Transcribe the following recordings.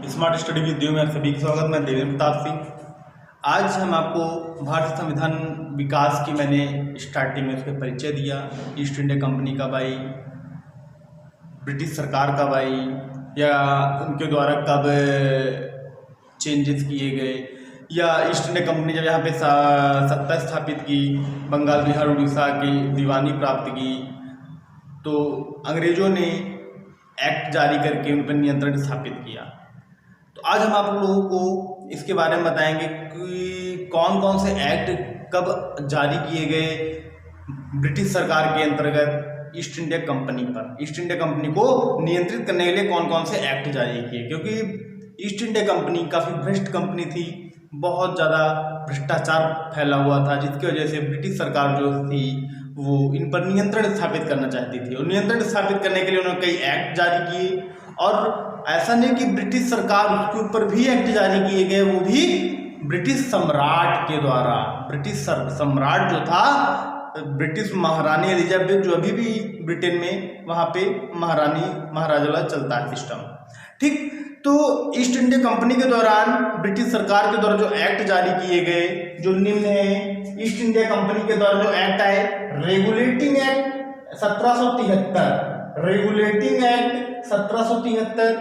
Smart study विद्या में आप सभी का स्वागत। मैं देवेंद्र प्रताप सिंह। आज हम आपको भारतीय संविधान विकास की मैंने स्टार्टिंग में उसका परिचय दिया। ईस्ट इंडिया कंपनी कब आई, ब्रिटिश सरकार कब आई, या उनके द्वारा कब चेंजेस किए गए, या ईस्ट इंडिया कंपनी जब यहाँ पे सत्ता स्थापित की, बंगाल बिहार उड़ीसा की दीवानी प्राप्त की, तो अंग्रेजों ने एक्ट जारी करके उन पर नियंत्रण स्थापित किया। तो आज हम आप लोगों को इसके बारे में बताएंगे कि कौन कौन से एक्ट कब जारी किए गए ब्रिटिश सरकार के अंतर्गत ईस्ट इंडिया कंपनी पर। ईस्ट इंडिया कंपनी को नियंत्रित करने के लिए कौन कौन से एक्ट जारी किए, क्योंकि ईस्ट इंडिया कंपनी काफ़ी भ्रष्ट कंपनी थी, बहुत ज़्यादा भ्रष्टाचार फैला हुआ था, जिसकी वजह से ब्रिटिश सरकार जो थी वो इन पर नियंत्रण स्थापित करना चाहती थी। और नियंत्रण स्थापित करने के लिए उन्होंने कई एक्ट जारी किए। और ऐसा नहीं कि ब्रिटिश सरकार, उसके ऊपर भी एक्ट जारी किए गए, वो भी ब्रिटिश सम्राट के द्वारा। ब्रिटिश सम्राट जो था, ब्रिटिश महारानी एलिजाबेथ, जो अभी भी ब्रिटेन में वहाँ पे महाराजा चलता है सिस्टम, ठीक। तो ईस्ट इंडिया कंपनी के दौरान ब्रिटिश सरकार के द्वारा जो एक्ट जारी किए गए जो निम्न है। ईस्ट इंडिया कंपनी के द्वारा जो एक्ट आए, रेगुलेटिंग एक्ट 1773, रेगुलेटिंग एक्ट 1773।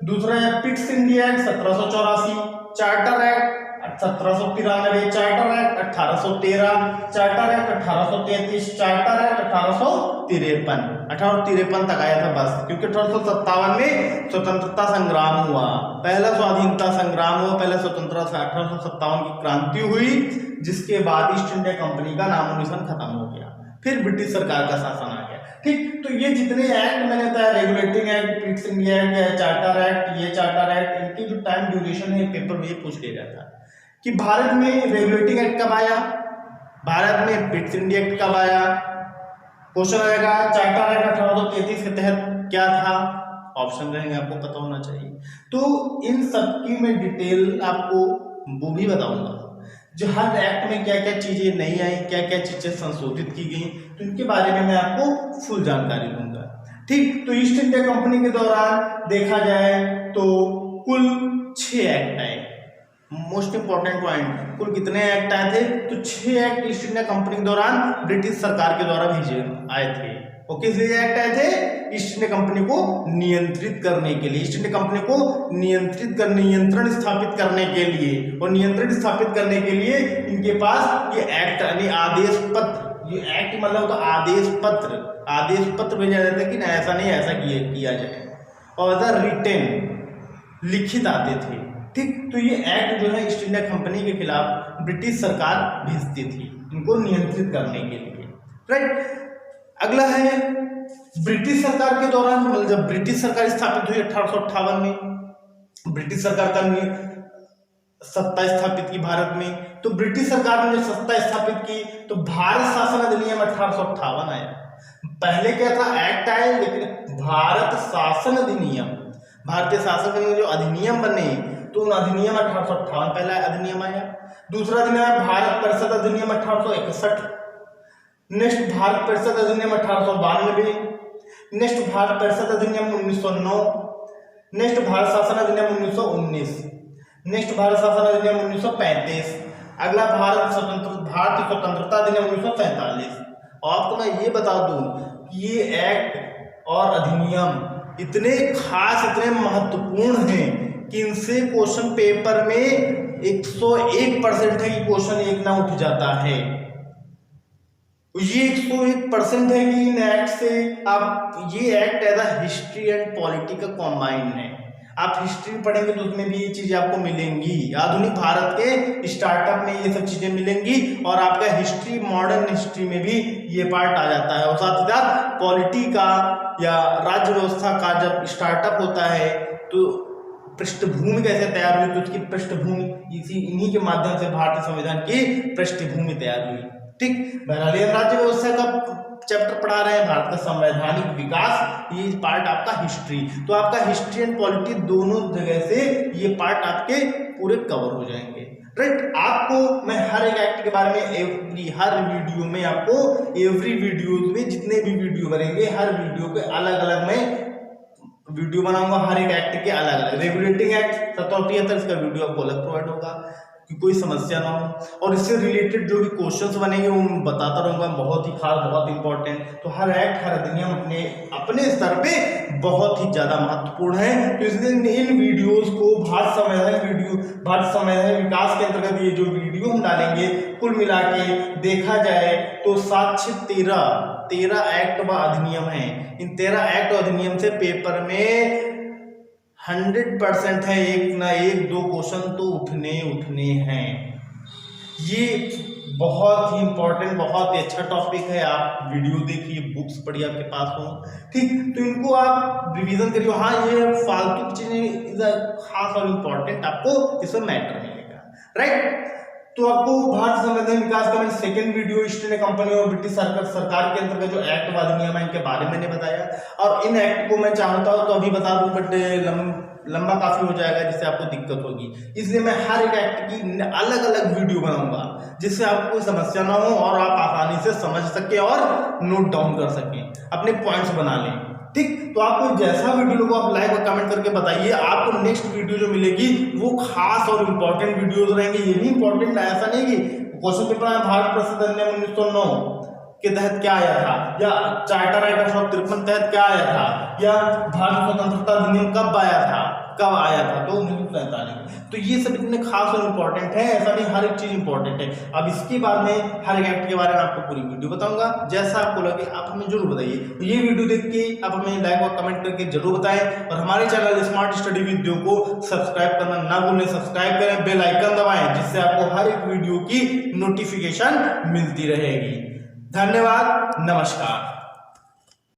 दूसरा है Pitt's India act 1784, charter act 1793, charter act 1813, charter act 1833, charter act 1853 तक आया था बस, क्योंकि 1857 में स्वतंत्रता संग्राम हुआ, पहला स्वाधीनता संग्राम हुआ, पहला स्वतंत्रता 1857 की क्रांति हुई, जिसके बाद ईस्ट इंडिया कंपनी का नामो निशान खत्म हो गया, फिर ब्रिटिश सरकार का शासन आ गया, ठीक। तो ये जितने एक्ट मैंने बताया, regulating act, Pitt's India act, charter act, ये चार्टर एक्ट, इनकी जो टाइम ड्यूरेशन है पेपर में ये पूछ लिया जाता है कि भारत में रेगुलेटिंग एक्ट कब आया, भारत में पिट्स इंडिया एक्ट कब आया। क्वेश्चन आएगा चार्टर एक्ट 1833 के तहत क्या था, ऑप्शन रहेंगे, आपको पता होना चाहिए। तो इन सब की मैं डिटेल आपको वो भी बताऊंगा, जो हर एक्ट में क्या क्या चीजें नहीं आई, क्या क्या चीजें संशोधित की गई, तो इनके बारे में मैं आपको फुल जानकारी दूंगा, ठीक। तो ईस्ट इंडिया कंपनी के दौरान देखा जाए तो कुल 6 एक्ट आए। मोस्ट इंपॉर्टेंट पॉइंट, कुल कितने एक्ट आए थे, तो 6 एक्ट ईस्ट इंडिया कंपनी के दौरान ब्रिटिश सरकार के द्वारा भेजे आए थे। और किस लिए एक्ट आए थे, ईस्ट इंडिया कंपनी को नियंत्रित करने के लिए, ईस्ट इंडिया कंपनी को नियंत्रण स्थापित करने के लिए। और नियंत्रण स्थापित करने के लिए इनके पास ये एक्ट यानी आदेश पत्र, ये एक्ट मतलब तो आदेश पत्र भेजा जाता है कि ना ऐसा नहीं, ऐसा किया जाए, और रिटेन लिखित आते थे, ठीक। तो ये एक्ट जो है ईस्ट इंडिया कंपनी के खिलाफ ब्रिटिश सरकार भेजती थी इनको नियंत्रित करने के लिए, राइट। अगला है ब्रिटिश सरकार के दौरान, जब ब्रिटिश सरकार स्थापित हुई 1858 में, ब्रिटिश सरकार का सत्ता स्थापित की भारत में। तो ब्रिटिश सरकार ने जब सत्ता स्थापित की तो भारत शासन अधिनियम 1858 आया। पहले क्या था, एक्ट आए, लेकिन भारत शासन अधिनियम, भारतीय शासन अधिनियम जो अधिनियम बने, तो उन अधिनियम 1858 पहला अधिनियम आया। दूसरा अधिनियम है भारत परिषद अधिनियम 1861, नेक्स्ट भारत परिषद अधिनियम 1892, नेक्स्ट भारत परिषद अधिनियम 1909, नेक्स्ट भारत शासन अधिनियम 1919, नेक्स्ट भारत शासन अधिनियम 1935, अगला भारतीय स्वतंत्रता अधिनियम 1947। और आपको मैं ये बता दूं कि ये एक्ट और अधिनियम इतने खास, इतने महत्वपूर्ण हैं कि इनसे क्वेश्चन पेपर में 101% है कि क्वेश्चन एक ना उठ जाता है। ये 101% है कि इन एक्ट से आप, ये act as a history and polity का कॉम्बाइन है। आप हिस्ट्री पढ़ेंगे तो उसमें भी ये चीजें आपको मिलेंगी, आधुनिक भारत के स्टार्टअप में ये सब चीजें मिलेंगी, और आपका हिस्ट्री, मॉडर्न हिस्ट्री में भी ये पार्ट आ जाता है। और साथ ही साथ पॉलिटी का या राज्य व्यवस्था का जब स्टार्टअप होता है तो पृष्ठभूमि कैसे तैयार हुई, तो उसकी पृष्ठभूमि इन्हीं के माध्यम से भारतीय संविधान की पृष्ठभूमि तैयार हुई, ठीक। बहरहाल राज्य व्यवस्था का चैप्टर पढ़ा रहे हैं, भारत का संवैधानिक विकास, ये पार्ट आपका हिस्ट्री। तो आपका हिस्ट्री एंड पॉलिटी दोनों जगह से ये पार्ट आपके पूरे कवर हो जाएंगे, राइट। आपको मैं हर एक एक्ट के बारे में हर वीडियो में आपको एवरी वीडियोज में जितने भी वीडियो बनेंगे, हर वीडियो के अलग अलग में वीडियो बनाऊंगा हर एक एक्ट के अलग अलग। रेगुलेटिंग एक्ट 77 इसका वीडियो आपको अलग प्रोवाइड होगा कि कोई समस्या ना हो, और इससे रिलेटेड जो भी क्वेश्चंस बनेंगे वो मैं बताता रहूंगा, बहुत ही खास, बहुत इंपॉर्टेंट। तो हर एक्ट, हर अधिनियम अपने अपने स्तर पे बहुत ही ज्यादा महत्वपूर्ण है। तो इसलिए इन वीडियोस को भारत संवैधानिक विकास के अंतर्गत ये जो वीडियो हम डालेंगे, कुल मिला के देखा जाए तो 13 एक्ट व अधिनियम है। इन 13 एक्ट और अधिनियम से पेपर में 100% है, एक ना एक दो क्वेश्चन तो उठने हैं। ये बहुत ही इंपॉर्टेंट, बहुत ही अच्छा टॉपिक है। आप वीडियो देखिए, बुक्स पढ़िए आपके पास हो, ठीक, तो इनको आप रिवीजन करिए। हाँ, ये फालतू चीजें खास और इंपॉर्टेंट आपको इसमें मैटर मिलेगा, राइट। तो आपको भारत संवैधानिक विकास का मैंने second video east India company और ब्रिटिश सरकार के अंतर्गत जो एक्ट व अधिनियम है इनके बारे में मैंने बताया, और इन एक्ट को मैं चाहता हूं तो अभी बता दूं, बट लंबा काफी हो जाएगा जिससे आपको दिक्कत होगी। इसलिए मैं हर एक एक्ट की अलग अलग वीडियो बनाऊंगा जिससे आपको कोई समस्या ना हो और आप आसानी से समझ सके और नोट डाउन कर सकें, अपने पॉइंट्स बना लें, ठीक। तो आपको जैसा वीडियो को आप लाइक और कमेंट करके बताइए। आपको नेक्स्ट वीडियो जो मिलेगी वो खास और इंपॉर्टेंट वीडियोस रहेंगे। ये भी इंपॉर्टेंट है, ऐसा नहीं कि क्वेश्चन पेपर में भारत प्रसिद्ध अधिनियम 1909 के तहत क्या आया था, या चार्टर एक्ट 1853 तहत क्या आया था, या भारत स्वतंत्रता अधिनियम कब आया था, तो 1947। तो ये सब इतने खास और इंपॉर्टेंट है, ऐसा नहीं हर एक चीज इंपॉर्टेंट है। अब इसके बाद में हर एक एक्ट के बारे में आपको पूरी वीडियो बताऊंगा, जैसा आपको लगे आप हमें जरूर बताइए। तो ये वीडियो देख के आप हमें लाइक और कमेंट करके जरूर बताएं, और हमारे चैनल स्मार्ट स्टडी विद को सब्सक्राइब करना ना भूलें। सब्सक्राइब करें, बेल आइकन दबाएं, जिससे आपको हर एक वीडियो की नोटिफिकेशन मिलती रहेगी। धन्यवाद, नमस्कार।